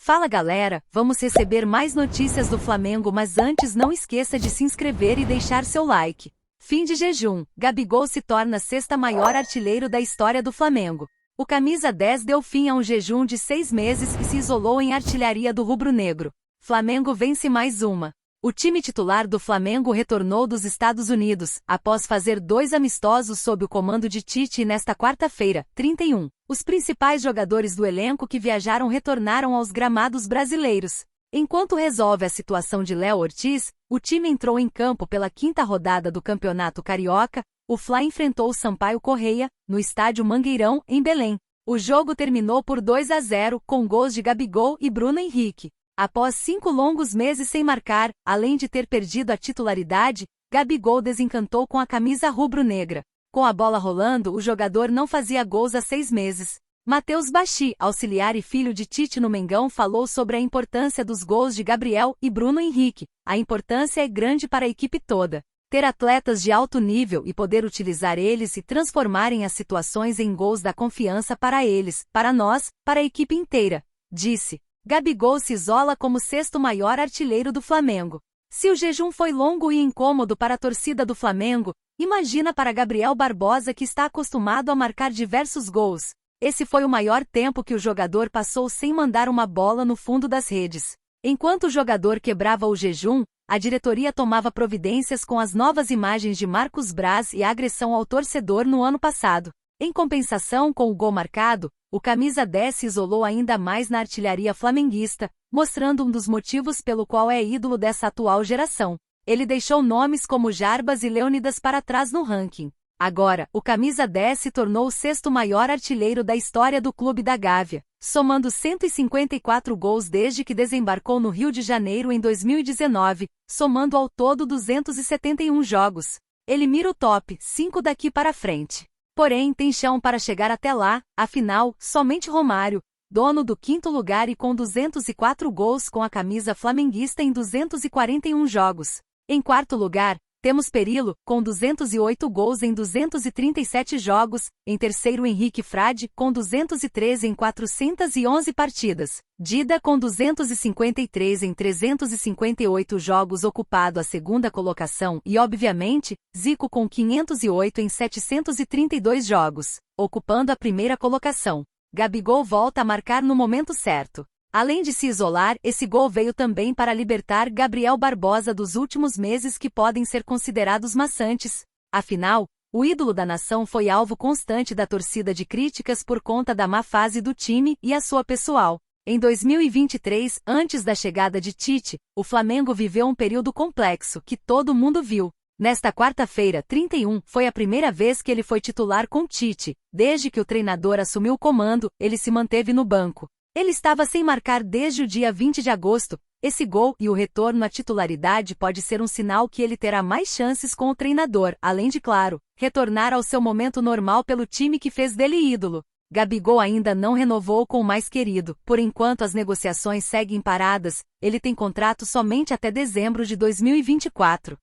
Fala galera, vamos receber mais notícias do Flamengo, mas antes não esqueça de se inscrever e deixar seu like. Fim de jejum, Gabigol se torna sexta maior artilheiro da história do Flamengo. O camisa 10 deu fim a um jejum de 6 meses e se isolou em artilharia do rubro-negro. Flamengo vence mais uma. O time titular do Flamengo retornou dos Estados Unidos, após fazer 2 amistosos sob o comando de Tite nesta quarta-feira, 31. Os principais jogadores do elenco que viajaram retornaram aos gramados brasileiros. Enquanto resolve a situação de Léo Ortiz, o time entrou em campo pela 5ª rodada do Campeonato Carioca. O Fla enfrentou o Sampaio Corrêa, no estádio Mangueirão, em Belém. O jogo terminou por 2-0, com gols de Gabigol e Bruno Henrique. Após 5 longos meses sem marcar, além de ter perdido a titularidade, Gabigol desencantou com a camisa rubro-negra. Com a bola rolando, o jogador não fazia gols há 6 meses. Matheus Bachi, auxiliar e filho de Tite no Mengão, falou sobre a importância dos gols de Gabriel e Bruno Henrique. A importância é grande para a equipe toda. Ter atletas de alto nível e poder utilizar eles e transformarem as situações em gols dá confiança para eles, para nós, para a equipe inteira, disse. Gabigol se isola como 6º maior artilheiro do Flamengo. Se o jejum foi longo e incômodo para a torcida do Flamengo, imagina para Gabriel Barbosa, que está acostumado a marcar diversos gols. Esse foi o maior tempo que o jogador passou sem mandar uma bola no fundo das redes. Enquanto o jogador quebrava o jejum, a diretoria tomava providências com as novas imagens de Marcos Braz e a agressão ao torcedor no ano passado. Em compensação com o gol marcado, o camisa 10 se isolou ainda mais na artilharia flamenguista, mostrando um dos motivos pelo qual é ídolo dessa atual geração. Ele deixou nomes como Jarbas e Leônidas para trás no ranking. Agora, o camisa 10 se tornou o 6º maior artilheiro da história do Clube da Gávea, somando 154 gols desde que desembarcou no Rio de Janeiro em 2019, somando ao todo 271 jogos. Ele mira o top 5 daqui para frente. Porém, tem chão para chegar até lá, afinal, somente Romário, dono do 5º lugar e com 204 gols com a camisa flamenguista em 241 jogos. Em 4º lugar, temos Perillo, com 208 gols em 237 jogos, em 3º Henrique Frade, com 213 em 411 partidas, Dida com 253 em 358 jogos ocupado a 2ª colocação e, obviamente, Zico com 508 em 732 jogos, ocupando a 1ª colocação. Gabigol volta a marcar no momento certo. Além de se isolar, esse gol veio também para libertar Gabriel Barbosa dos últimos meses que podem ser considerados maçantes. Afinal, o ídolo da nação foi alvo constante da torcida de críticas por conta da má fase do time e a sua pessoal. Em 2023, antes da chegada de Tite, o Flamengo viveu um período complexo que todo mundo viu. Nesta quarta-feira, 31, foi a primeira vez que ele foi titular com Tite. Desde que o treinador assumiu o comando, ele se manteve no banco. Ele estava sem marcar desde o dia 20 de agosto. Esse gol e o retorno à titularidade pode ser um sinal que ele terá mais chances com o treinador, além de, claro, retornar ao seu momento normal pelo time que fez dele ídolo. Gabigol ainda não renovou com o mais querido. Por enquanto as negociações seguem paradas, ele tem contrato somente até dezembro de 2024.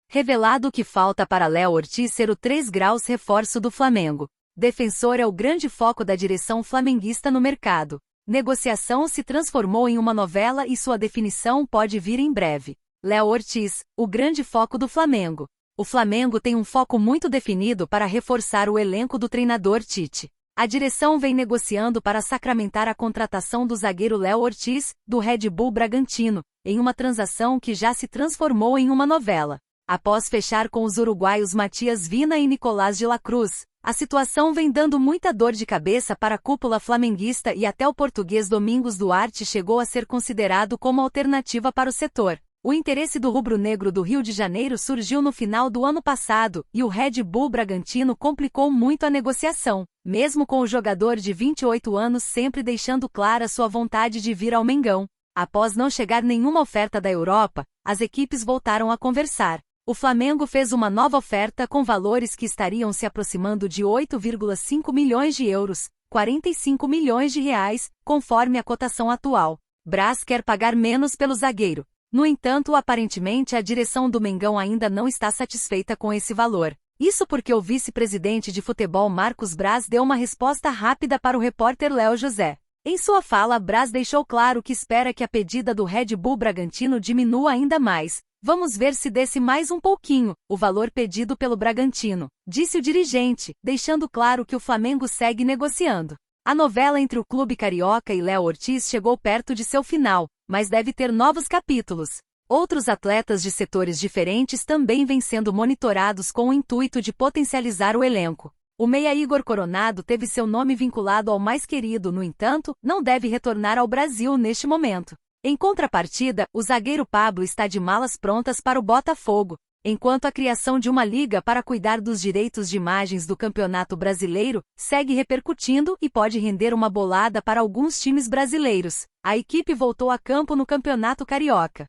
Revelado o que falta para Léo Ortiz ser o 3 graus reforço do Flamengo. Defensor é o grande foco da direção flamenguista no mercado. Negociação se transformou em uma novela e sua definição pode vir em breve. Léo Ortiz, o grande foco do Flamengo. O Flamengo tem um foco muito definido para reforçar o elenco do treinador Tite. A direção vem negociando para sacramentar a contratação do zagueiro Léo Ortiz, do Red Bull Bragantino, em uma transação que já se transformou em uma novela. Após fechar com os uruguaios Matias Vina e Nicolás de la Cruz, a situação vem dando muita dor de cabeça para a cúpula flamenguista e até o português Domingos Duarte chegou a ser considerado como alternativa para o setor. O interesse do rubro-negro do Rio de Janeiro surgiu no final do ano passado e o Red Bull Bragantino complicou muito a negociação, mesmo com o jogador de 28 anos sempre deixando clara sua vontade de vir ao Mengão. Após não chegar nenhuma oferta da Europa, as equipes voltaram a conversar. O Flamengo fez uma nova oferta com valores que estariam se aproximando de 8,5 milhões de euros, 45 milhões de reais, conforme a cotação atual. Braz quer pagar menos pelo zagueiro. No entanto, aparentemente a direção do Mengão ainda não está satisfeita com esse valor. Isso porque o vice-presidente de futebol Marcos Braz deu uma resposta rápida para o repórter Léo José. Em sua fala, Braz deixou claro que espera que a pedida do Red Bull Bragantino diminua ainda mais. Vamos ver se desce mais um pouquinho o valor pedido pelo Bragantino, disse o dirigente, deixando claro que o Flamengo segue negociando. A novela entre o clube carioca e Léo Ortiz chegou perto de seu final, mas deve ter novos capítulos. Outros atletas de setores diferentes também vêm sendo monitorados com o intuito de potencializar o elenco. O meia Igor Coronado teve seu nome vinculado ao mais querido, no entanto, não deve retornar ao Brasil neste momento. Em contrapartida, o zagueiro Pablo está de malas prontas para o Botafogo, enquanto a criação de uma liga para cuidar dos direitos de imagens do Campeonato Brasileiro segue repercutindo e pode render uma bolada para alguns times brasileiros. A equipe voltou a campo no Campeonato Carioca.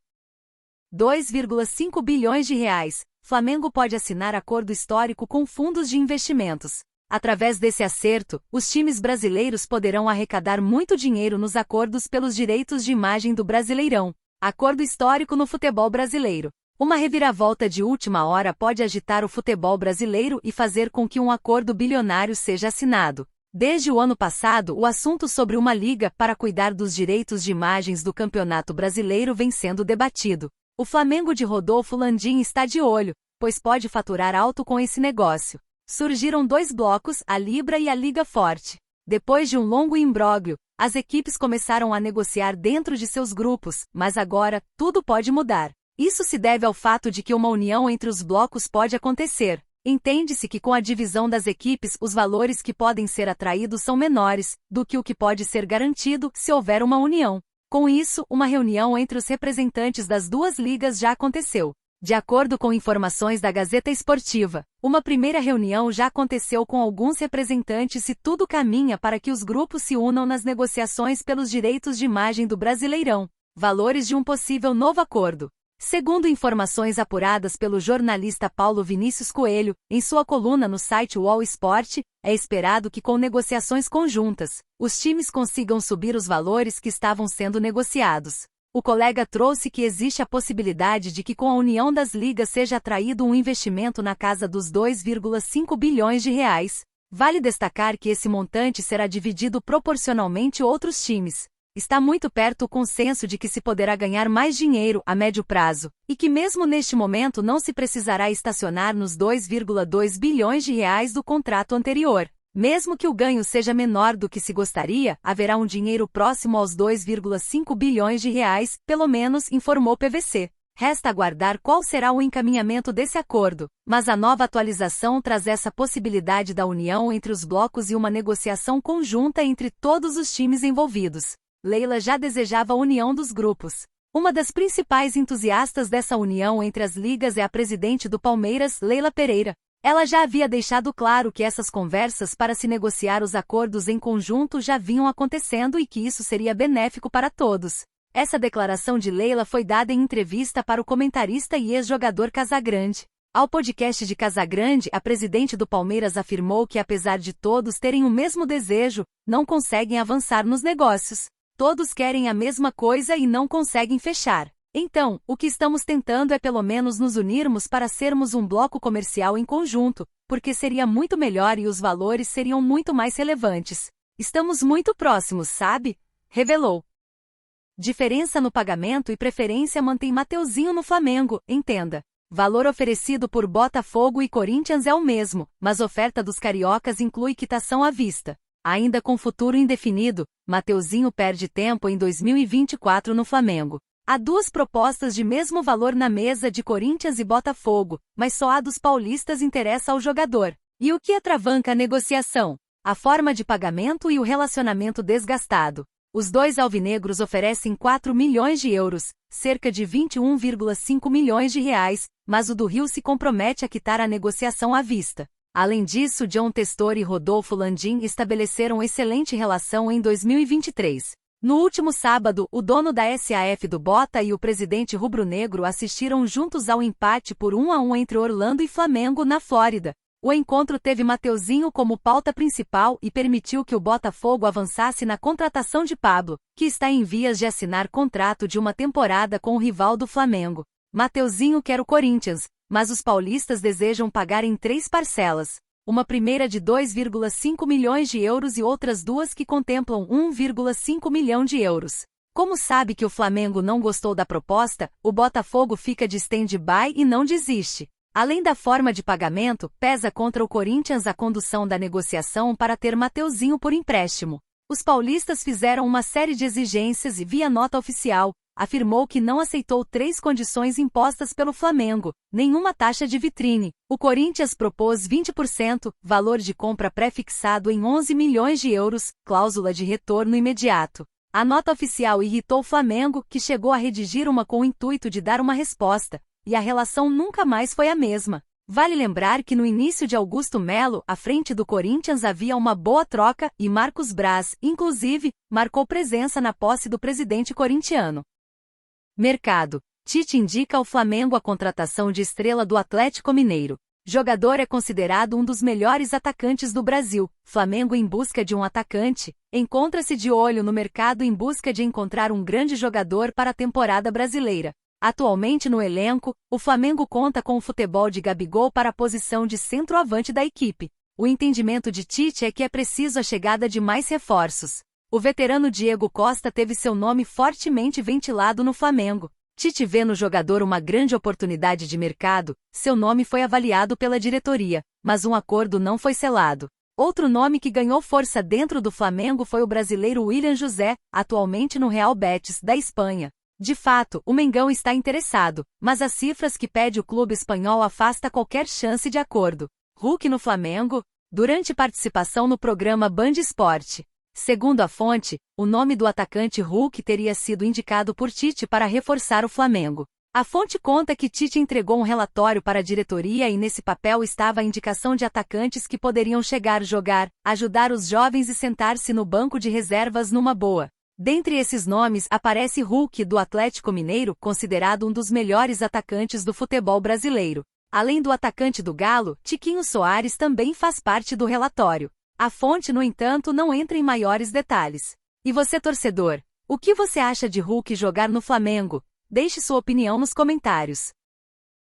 2,5 bilhões de reais. Flamengo pode assinar acordo histórico com fundos de investimentos. Através desse acerto, os times brasileiros poderão arrecadar muito dinheiro nos acordos pelos direitos de imagem do Brasileirão. Acordo histórico no futebol brasileiro. Uma reviravolta de última hora pode agitar o futebol brasileiro e fazer com que um acordo bilionário seja assinado. Desde o ano passado, o assunto sobre uma liga para cuidar dos direitos de imagens do Campeonato Brasileiro vem sendo debatido. O Flamengo de Rodolfo Landim está de olho, pois pode faturar alto com esse negócio. Surgiram dois blocos, a Libra e a Liga Forte. Depois de um longo imbróglio, as equipes começaram a negociar dentro de seus grupos, mas agora, tudo pode mudar. Isso se deve ao fato de que uma união entre os blocos pode acontecer. Entende-se que com a divisão das equipes os valores que podem ser atraídos são menores do que o que pode ser garantido se houver uma união. Com isso, uma reunião entre os representantes das duas ligas já aconteceu. De acordo com informações da Gazeta Esportiva, uma primeira reunião já aconteceu com alguns representantes e tudo caminha para que os grupos se unam nas negociações pelos direitos de imagem do Brasileirão. Valores de um possível novo acordo. Segundo informações apuradas pelo jornalista Paulo Vinícius Coelho, em sua coluna no site UOL Sport, é esperado que com negociações conjuntas, os times consigam subir os valores que estavam sendo negociados. O colega trouxe que existe a possibilidade de que com a união das ligas seja atraído um investimento na casa dos 2,5 bilhões de reais. Vale destacar que esse montante será dividido proporcionalmente outros times. Está muito perto o consenso de que se poderá ganhar mais dinheiro a médio prazo, e que mesmo neste momento não se precisará estacionar nos 2,2 bilhões de reais do contrato anterior. Mesmo que o ganho seja menor do que se gostaria, haverá um dinheiro próximo aos 2,5 bilhões de reais, pelo menos, informou PVC. Resta aguardar qual será o encaminhamento desse acordo, mas a nova atualização traz essa possibilidade da união entre os blocos e uma negociação conjunta entre todos os times envolvidos. Leila já desejava a união dos grupos. Uma das principais entusiastas dessa união entre as ligas é a presidente do Palmeiras, Leila Pereira. Ela já havia deixado claro que essas conversas para se negociar os acordos em conjunto já vinham acontecendo e que isso seria benéfico para todos. Essa declaração de Leila foi dada em entrevista para o comentarista e ex-jogador Casagrande. Ao podcast de Casagrande, a presidente do Palmeiras afirmou que apesar de todos terem o mesmo desejo, não conseguem avançar nos negócios. Todos querem a mesma coisa e não conseguem fechar. Então, o que estamos tentando é pelo menos nos unirmos para sermos um bloco comercial em conjunto, porque seria muito melhor e os valores seriam muito mais relevantes. Estamos muito próximos, sabe? Revelou. Diferença no pagamento e preferência mantém Mateuzinho no Flamengo, entenda. Valor oferecido por Botafogo e Corinthians é o mesmo, mas oferta dos cariocas inclui quitação à vista. Ainda com futuro indefinido, Mateuzinho perde tempo em 2024 no Flamengo. Há duas propostas de mesmo valor na mesa de Corinthians e Botafogo, mas só a dos paulistas interessa ao jogador. E o que atravanca a negociação? A forma de pagamento e o relacionamento desgastado. Os dois alvinegros oferecem 4 milhões de euros, cerca de 21,5 milhões de reais, mas o do Rio se compromete a quitar a negociação à vista. Além disso, John Testor e Rodolfo Landim estabeleceram excelente relação em 2023. No último sábado, o dono da SAF do Bota e o presidente rubro-negro assistiram juntos ao empate por 1-1 entre Orlando e Flamengo na Flórida. O encontro teve Mateuzinho como pauta principal e permitiu que o Botafogo avançasse na contratação de Pablo, que está em vias de assinar contrato de uma temporada com o rival do Flamengo. Mateuzinho quer o Corinthians, mas os paulistas desejam pagar em 3 parcelas. uma primeira de 2,5 milhões de euros e outras duas que contemplam 1,5 milhão de euros. Como sabe que o Flamengo não gostou da proposta, o Botafogo fica de stand-by e não desiste. Além da forma de pagamento, pesa contra o Corinthians a condução da negociação para ter Mateuzinho por empréstimo. Os paulistas fizeram uma série de exigências e, via nota oficial, afirmou que não aceitou 3 condições impostas pelo Flamengo, nenhuma taxa de vitrine. O Corinthians propôs 20%, valor de compra pré-fixado em 11 milhões de euros, cláusula de retorno imediato. A nota oficial irritou o Flamengo, que chegou a redigir uma com o intuito de dar uma resposta, e a relação nunca mais foi a mesma. Vale lembrar que no início de Augusto Melo, à frente do Corinthians havia uma boa troca e Marcos Braz, inclusive, marcou presença na posse do presidente corintiano. Mercado. Tite indica ao Flamengo a contratação de estrela do Atlético Mineiro. Jogador é considerado um dos melhores atacantes do Brasil. Flamengo em busca de um atacante, encontra-se de olho no mercado em busca de encontrar um grande jogador para a temporada brasileira. Atualmente no elenco, o Flamengo conta com o futebol de Gabigol para a posição de centroavante da equipe. O entendimento de Tite é que é preciso a chegada de mais reforços. O veterano Diego Costa teve seu nome fortemente ventilado no Flamengo. Tite vê no jogador uma grande oportunidade de mercado, seu nome foi avaliado pela diretoria, mas um acordo não foi selado. Outro nome que ganhou força dentro do Flamengo foi o brasileiro William José, atualmente no Real Betis, da Espanha. De fato, o Mengão está interessado, mas as cifras que pede o clube espanhol afasta qualquer chance de acordo. Hulk no Flamengo? Durante participação no programa Band Esporte. Segundo a fonte, o nome do atacante Hulk teria sido indicado por Tite para reforçar o Flamengo. A fonte conta que Tite entregou um relatório para a diretoria e nesse papel estava a indicação de atacantes que poderiam chegar, jogar, ajudar os jovens e sentar-se no banco de reservas numa boa. Dentre esses nomes aparece Hulk do Atlético Mineiro, considerado um dos melhores atacantes do futebol brasileiro. Além do atacante do Galo, Tiquinho Soares também faz parte do relatório. A fonte, no entanto, não entra em maiores detalhes. E você, torcedor? O que você acha de Hulk jogar no Flamengo? Deixe sua opinião nos comentários.